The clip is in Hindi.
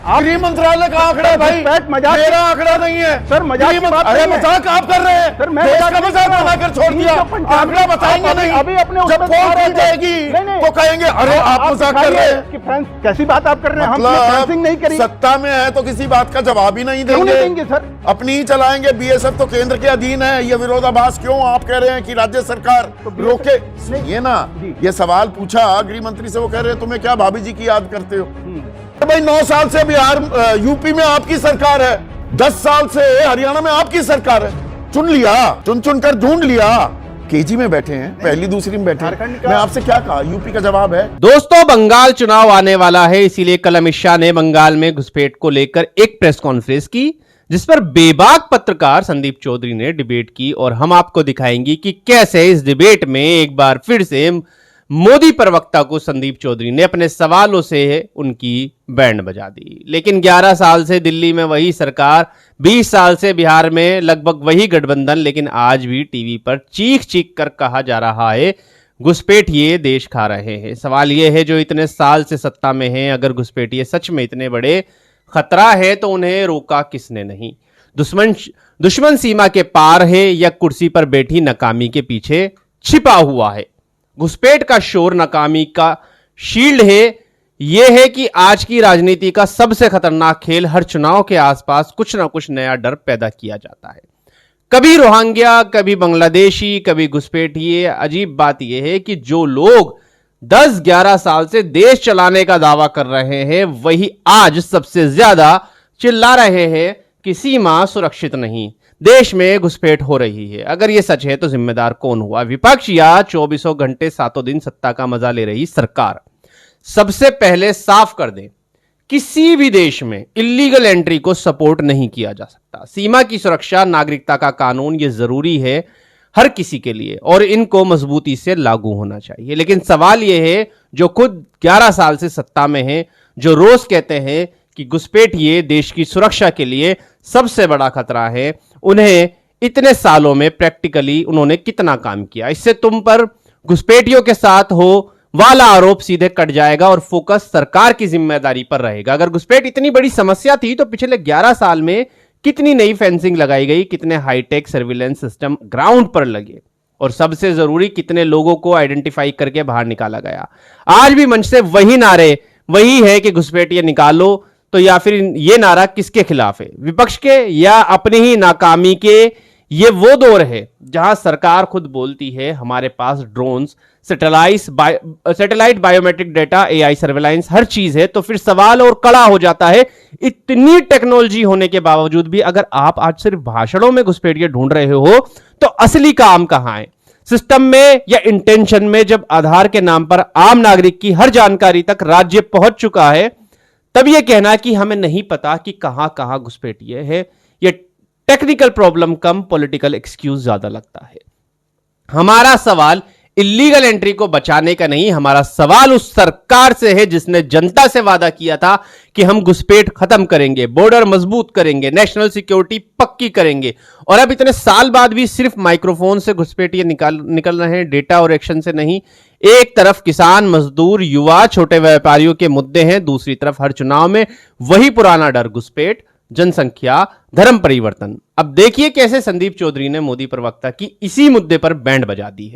गृह मंत्रालय का आंकड़ा है भाई, मजाक, मेरा आंकड़ा नहीं है सर। मजाक की बात अरे नहीं है। मजाक आप कर रहे हैं सर, मैं देश मजाक का नहीं मजाक कर रहा हूं। बनाकर छोड़ दिया। 395 आंकड़ा बताएंगे नहीं, अभी अपने जब वोट गिर जाएगी तो कहेंगे अरे आप मजाक कर रहे हैं। कि फ्रांस कैसी बात आप कर रहे हैं? हमने फ्रांसिंग नहीं करी। सत्ता में है तो किसी बात का जवाब ही नहीं क्यों नहीं देंगे देंगे सर? अपनी ही चलाएंगे। बीएसएफ तो केंद्र के अधीन है, ये विरोधाभास क्यों आप कह रहे हैं कि राज्य सरकार रोके? ये ना, ये सवाल पूछा गृह मंत्री से, वो कह रहे हैं तुम्हें क्या भाभी जी की याद करते हो? भाई 9 साल से बिहार यूपी में आपकी सरकार है, 10 साल से हरियाणा में आपकी सरकार है, चुन लिया, चुन कर ढूंढ लिया। केजी में बैठे हैं, पहली दूसरी में बैठे हैं। मैं आपसे क्या कहा, यूपी का जवाब है। दोस्तों, बंगाल चुनाव आने वाला है, इसीलिए कल अमित शाह ने बंगाल में घुसपैठ को लेकर एक प्रेस कॉन्फ्रेंस की, जिस पर बेबाक पत्रकार संदीप चौधरी ने डिबेट की। और हम आपको दिखाएंगे कि कैसे इस डिबेट में एक बार फिर से मोदी प्रवक्ता को संदीप चौधरी ने अपने सवालों से उनकी बैंड बजा दी। लेकिन 11 साल से दिल्ली में वही सरकार, 20 साल से बिहार में लगभग वही गठबंधन, लेकिन आज भी टीवी पर चीख चीख कर कहा जा रहा है घुसपैठिए देश खा रहे हैं। सवाल यह है, जो इतने साल से सत्ता में हैं, अगर घुसपैठिए सच में इतने बड़े खतरा है तो उन्हें रोका किसने नहीं? दुश्मन सीमा के पार है या कुर्सी पर बैठी नाकामी के पीछे छिपा हुआ है? घुसपैठ का शोर नाकामी का शील्ड है। यह है कि आज की राजनीति का सबसे खतरनाक खेल, हर चुनाव के आसपास कुछ ना कुछ नया डर पैदा किया जाता है। कभी रोहिंग्या, कभी बांग्लादेशी, कभी घुसपैठिए। अजीब बात यह है कि जो लोग 10-11 साल से देश चलाने का दावा कर रहे हैं, वही आज सबसे ज्यादा चिल्ला रहे हैं कि सीमा सुरक्षित नहीं, देश में घुसपैठ हो रही है। अगर यह सच है तो जिम्मेदार कौन हुआ? विपक्ष या 24 घंटे 7 दिन सत्ता का मजा ले रही सरकार? सबसे पहले साफ कर दें, किसी भी देश में इलीगल एंट्री को सपोर्ट नहीं किया जा सकता। सीमा की सुरक्षा, नागरिकता का कानून, यह जरूरी है हर किसी के लिए और इनको मजबूती से लागू होना चाहिए। लेकिन सवाल यह है, जो खुद 11 साल से सत्ता में हैं, जो रोज कहते हैं कि घुसपैठिए देश की सुरक्षा के लिए सबसे बड़ा खतरा है, उन्हें इतने सालों में प्रैक्टिकली उन्होंने कितना काम किया? इससे तुम पर घुसपैठियों के साथ हो वाला आरोप सीधे कट जाएगा और फोकस सरकार की जिम्मेदारी पर रहेगा। अगर घुसपैठ इतनी बड़ी समस्या थी तो पिछले 11 साल में कितनी नई फेंसिंग लगाई गई, कितने हाईटेक सर्विलेंस सिस्टम ग्राउंड पर लगे, और सबसे जरूरी कितने लोगों को आइडेंटिफाई करके बाहर निकाला गया। आज भी मंच से वही नारे वही है कि घुसपैठिए निकालो, तो या फिर ये नारा किसके खिलाफ है? विपक्ष के या अपनी ही नाकामी के? ये वो दौर है जहां सरकार खुद बोलती है हमारे पास drones, satellite, biometric data, AI surveillance, हर चीज है। तो फिर सवाल और कड़ा हो जाता है, इतनी टेक्नोलॉजी होने के बावजूद भी अगर आप आज सिर्फ भाषणों में घुसपैठिए ढूंढ रहे हो तो असली काम कहां है? सिस्टम में या इंटेंशन में? जब आधार के नाम पर आम नागरिक की हर जानकारी तक राज्य पहुंच चुका है, तब यह कहना कि हमें नहीं पता कि कहां कहां घुसपैठिए है, यह टेक्निकल प्रॉब्लम कम पॉलिटिकल एक्सक्यूज ज्यादा लगता है। हमारा सवाल इलीगल एंट्री को बचाने का नहीं, हमारा सवाल उस सरकार से है जिसने जनता से वादा किया था कि हम घुसपैठ खत्म करेंगे, बॉर्डर मजबूत करेंगे, नेशनल सिक्योरिटी पक्की करेंगे, और अब इतने साल बाद भी सिर्फ माइक्रोफोन से घुसपैठिए निकल रहे हैं, डेटा और एक्शन से नहीं। एक तरफ किसान, मजदूर, युवा, छोटे व्यापारियों के मुद्दे हैं, दूसरी तरफ हर चुनाव में वही पुराना डर, घुसपैठ, जनसंख्या, धर्म परिवर्तन। अब देखिए कैसे संदीप चौधरी ने मोदी प्रवक्ता की इसी मुद्दे पर बैंड बजा दी है।